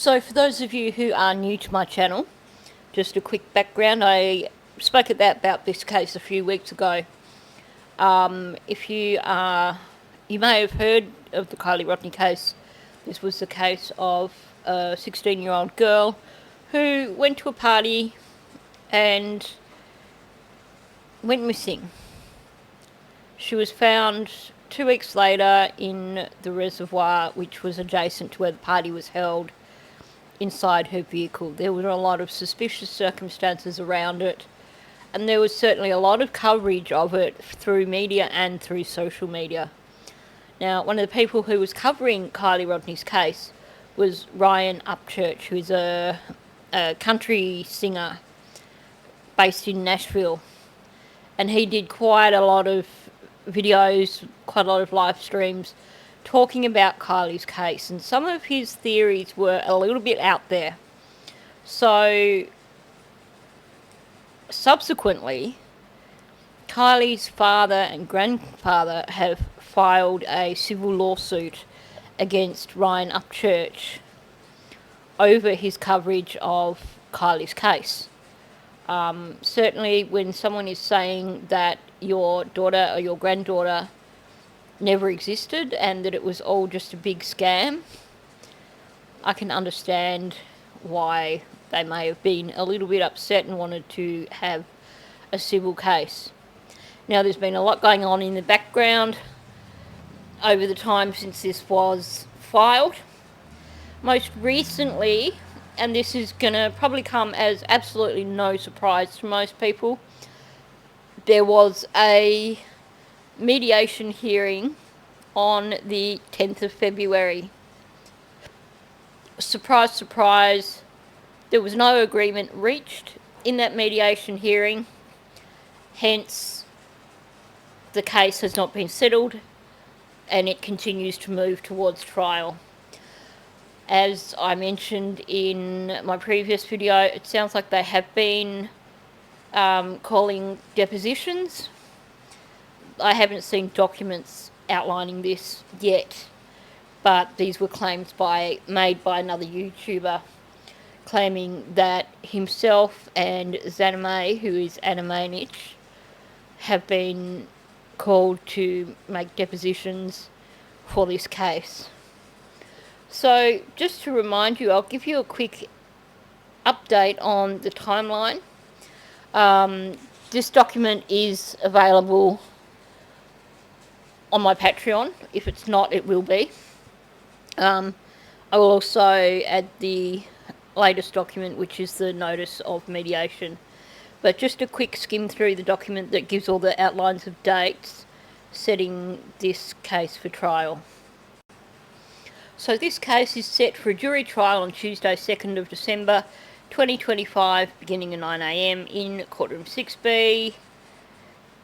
So for those of you who are new to my channel, just a quick background. I spoke about this case a few weeks ago. If you may have heard of the Kylie Rodni case. This was the case of a 16-year-old girl who went to a party and went missing. She was found 2 weeks later in the reservoir, which was adjacent to where the party was held, inside her vehicle. There were a lot of suspicious circumstances around it, and there was certainly a lot of coverage of it through media and through social media. Now, one of the people who was covering Kylie Rodni's case was Rodni Upchurch, who's a country singer based in Nashville, and he did quite a lot of videos, quite a lot of live streams talking about Kylie's case, and some of his theories were a little bit out there. So subsequently, Kylie's father and grandfather have filed a civil lawsuit against Rodni Upchurch over his coverage of Kylie's case. Certainly when someone is saying that your daughter or your granddaughter never existed and that it was all just a big scam, I can understand why they may have been a little bit upset and wanted to have a civil case. Now, there's been a lot going on in the background over the time since this was filed. Most recently, and this is going to probably come as absolutely no surprise to most people, there was a mediation hearing on the 10th of February. Surprise, surprise, there was no agreement reached in that mediation hearing, hence the case has not been settled and it continues to move towards trial. As I mentioned in my previous video, it sounds like they have been calling depositions. I haven't seen documents outlining this yet, but these were claims made by another YouTuber, claiming that himself and Zanime, who is Animanich, have been called to make depositions for this case. So just to remind you, I'll give you a quick update on the timeline. This document is available on my Patreon. If it's not, it will be. I will also add the latest document, which is the notice of mediation. But just a quick skim through the document that gives all the outlines of dates setting this case for trial. So this case is set for a jury trial on Tuesday, 2nd of December 2025, beginning at 9 a.m. in Courtroom 6B,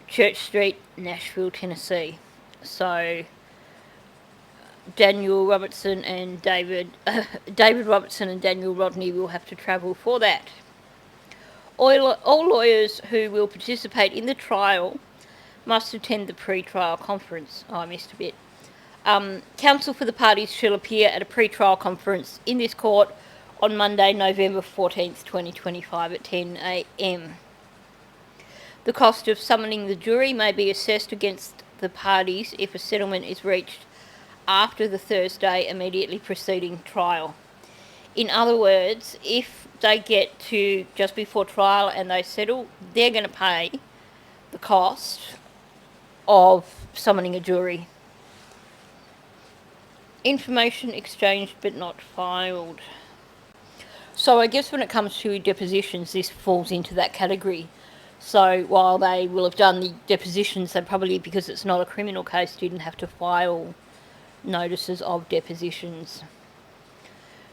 Church Street, Nashville, Tennessee. So Daniel Robertson and David Robertson and Daniel Rodni will have to travel for that. All lawyers who will participate in the trial must attend the pre-trial conference. Oh, I missed a bit. Counsel for the parties shall appear at a pre-trial conference in this court on Monday, November 14th, 2025 at 10 a.m. The cost of summoning the jury may be assessed against the parties if a settlement is reached after the Thursday immediately preceding trial. In other words, if they get to just before trial and they settle, they're going to pay the cost of summoning a jury. Information exchanged but not filed. So I guess when it comes to depositions, this falls into that category. So while they will have done the depositions, they probably, because it's not a criminal case, didn't have to file notices of depositions.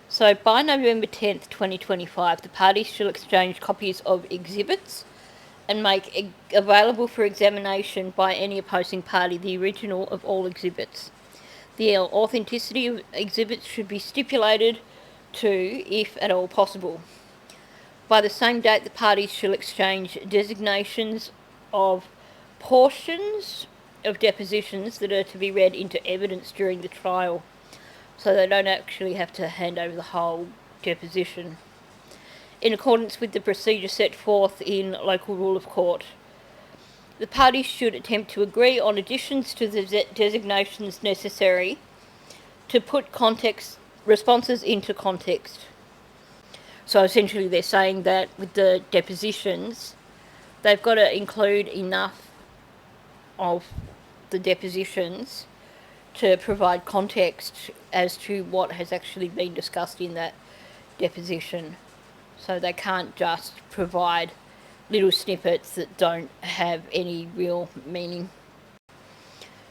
So by November 10th, 2025, the parties shall exchange copies of exhibits and make available for examination by any opposing party the original of all exhibits. The authenticity of exhibits should be stipulated to, if at all possible. By the same date, the parties shall exchange designations of portions of depositions that are to be read into evidence during the trial. So they don't actually have to hand over the whole deposition, in accordance with the procedure set forth in Local Rule of Court. The parties should attempt to agree on additions to the designations necessary to put responses into context. So essentially they're saying that with the depositions, they've got to include enough of the depositions to provide context as to what has actually been discussed in that deposition. So they can't just provide little snippets that don't have any real meaning.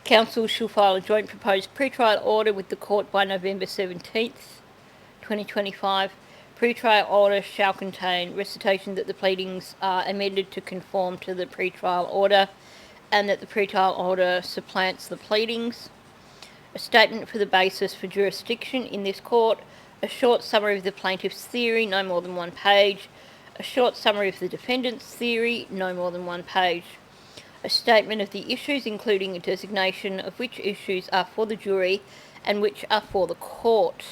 Council shall file a joint proposed pretrial order with the court by November 17th, 2025. Pretrial order shall contain recitation that the pleadings are amended to conform to the pretrial order and that the pretrial order supplants the pleadings. A statement for the basis for jurisdiction in this court, a short summary of the plaintiff's theory, no more than 1 page, a short summary of the defendant's theory, no more than 1 page, a statement of the issues including a designation of which issues are for the jury and which are for the court,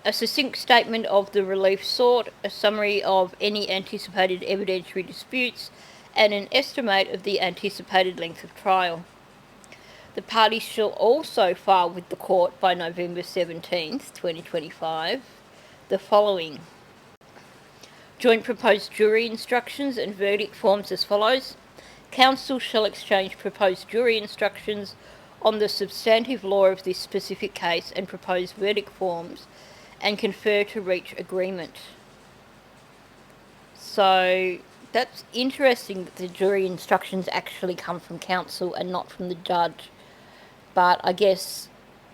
a succinct statement of the relief sought, a summary of any anticipated evidentiary disputes, and an estimate of the anticipated length of trial. The parties shall also file with the court by November 17th, 2025, the following: joint proposed jury instructions and verdict forms as follows. Counsel shall exchange proposed jury instructions on the substantive law of this specific case and proposed verdict forms and confer to reach agreement. So that's interesting that the jury instructions actually come from counsel and not from the judge. But I guess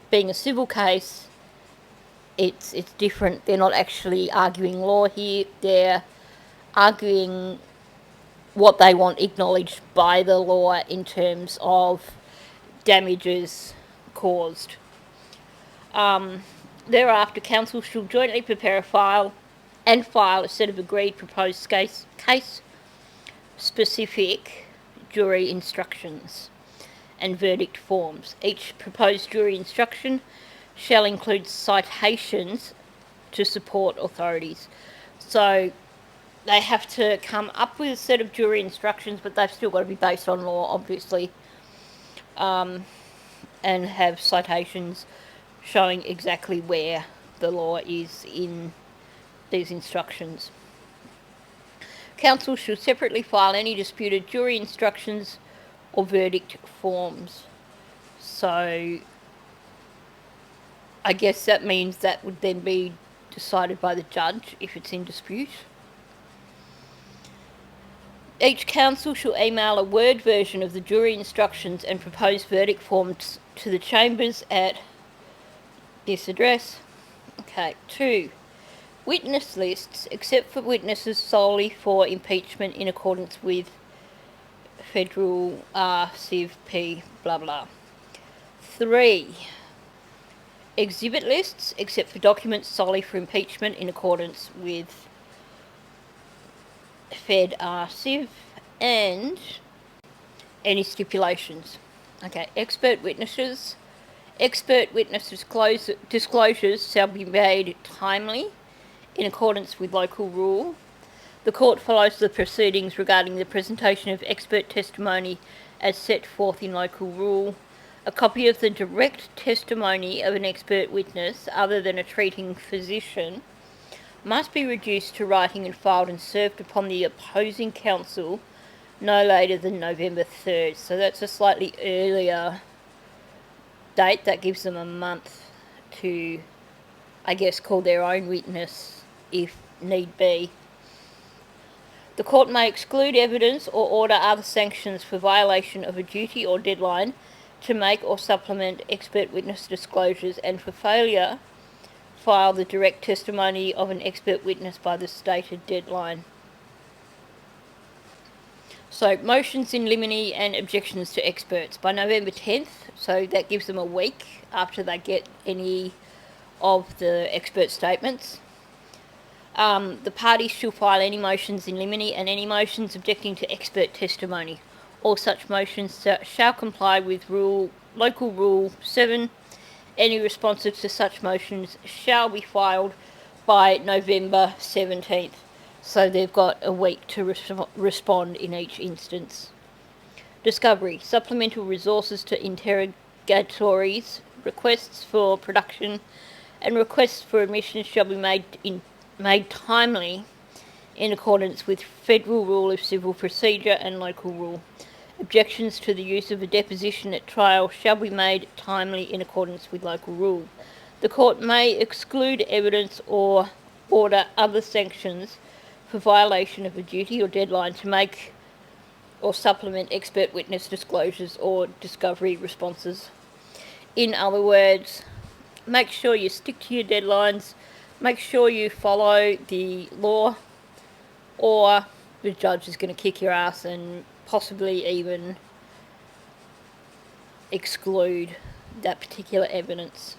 being a civil case, it's different. They're not actually arguing law here. They're arguing what they want acknowledged by the law in terms of damages caused. Thereafter, counsel shall jointly prepare a file a set of agreed proposed case-specific jury instructions and verdict forms. Each proposed jury instruction shall include citations to support authorities. So they have to come up with a set of jury instructions, but they've still got to be based on law, obviously, and have citations showing exactly where the law is in these instructions. Counsel shall separately file any disputed jury instructions or verdict forms. So I guess that means that would then be decided by the judge if it's in dispute. Each counsel shall email a Word version of the jury instructions and proposed verdict forms to the chambers at this address. Okay. 2. Witness lists, except for witnesses solely for impeachment in accordance with Federal Civ P blah blah. 3. Exhibit lists, except for documents solely for impeachment in accordance with Fed Civ, and any stipulations. Okay, expert witness disclosures shall be made timely in accordance with local rule. The court follows the proceedings regarding the presentation of expert testimony as set forth in local rule. A copy of the direct testimony of an expert witness, other than a treating physician, must be reduced to writing and filed and served upon the opposing counsel no later than November 3rd. So that's a slightly earlier date. That gives them a month to, I guess, call their own witness if need be. The court may exclude evidence or order other sanctions for violation of a duty or deadline to make or supplement expert witness disclosures, and for failure, file the direct testimony of an expert witness by the stated deadline. So, motions in limine and objections to experts by November 10th, so that gives them a week after they get any of the expert statements. The parties shall file any motions in limine and any motions objecting to expert testimony. All such motions shall comply with Local Rule 7. Any responses to such motions shall be filed by November 17th. So they've got a week to respond in each instance. Discovery. Supplemental resources to interrogatories, requests for production and requests for admissions shall be made timely in accordance with Federal Rule of Civil Procedure and Local Rule. Objections to the use of a deposition at trial shall be made timely in accordance with Local Rule. The Court may exclude evidence or order other sanctions for violation of a duty or deadline to make or supplement expert witness disclosures or discovery responses. In other words, make sure you stick to your deadlines, make sure you follow the law, or the judge is going to kick your ass and possibly even exclude that particular evidence.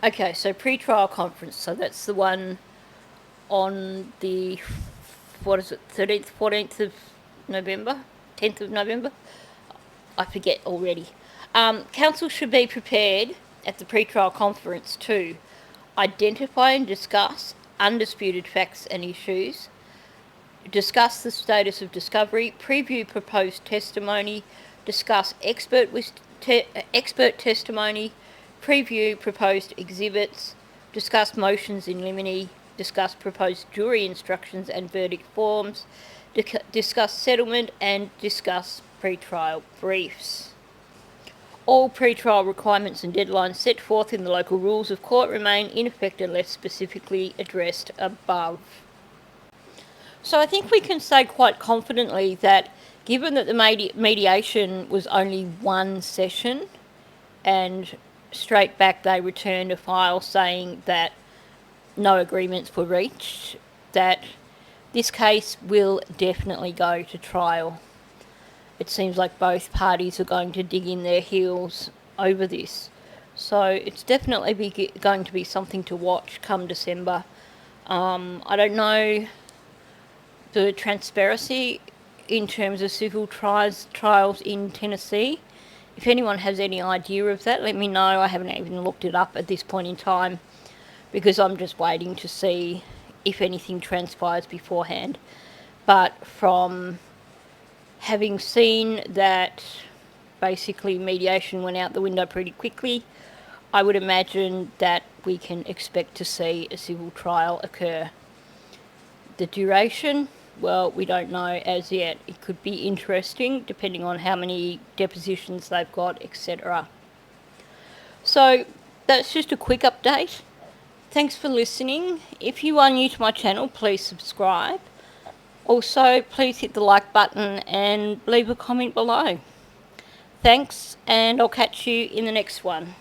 Okay, so pre-trial conference, so that's the one on the, 13th, 14th of November, 10th of November? I forget already. Counsel should be prepared at the pre-trial conference to identify and discuss undisputed facts and issues, discuss the status of discovery, preview proposed testimony, discuss expert testimony, preview proposed exhibits, discuss motions in limine, discuss proposed jury instructions and verdict forms, discuss settlement and discuss pre-trial briefs. All pre-trial requirements and deadlines set forth in the local rules of court remain in effect unless specifically addressed above. So I think we can say quite confidently that given that the mediation was only one session and straight back they returned a file saying that no agreements were reached, that this case will definitely go to trial. It seems like both parties are going to dig in their heels over this. So it's definitely going to be something to watch come December. I don't know the transparency in terms of civil trials in Tennessee. If anyone has any idea of that, let me know. I haven't even looked it up at this point in time because I'm just waiting to see if anything transpires beforehand. But from having seen that basically mediation went out the window pretty quickly, I would imagine that we can expect to see a civil trial occur. The duration, well, we don't know as yet. It could be interesting depending on how many depositions they've got, etc. So that's just a quick update. Thanks for listening. If you are new to my channel, please subscribe. Also, please hit the like button and leave a comment below. Thanks, and I'll catch you in the next one.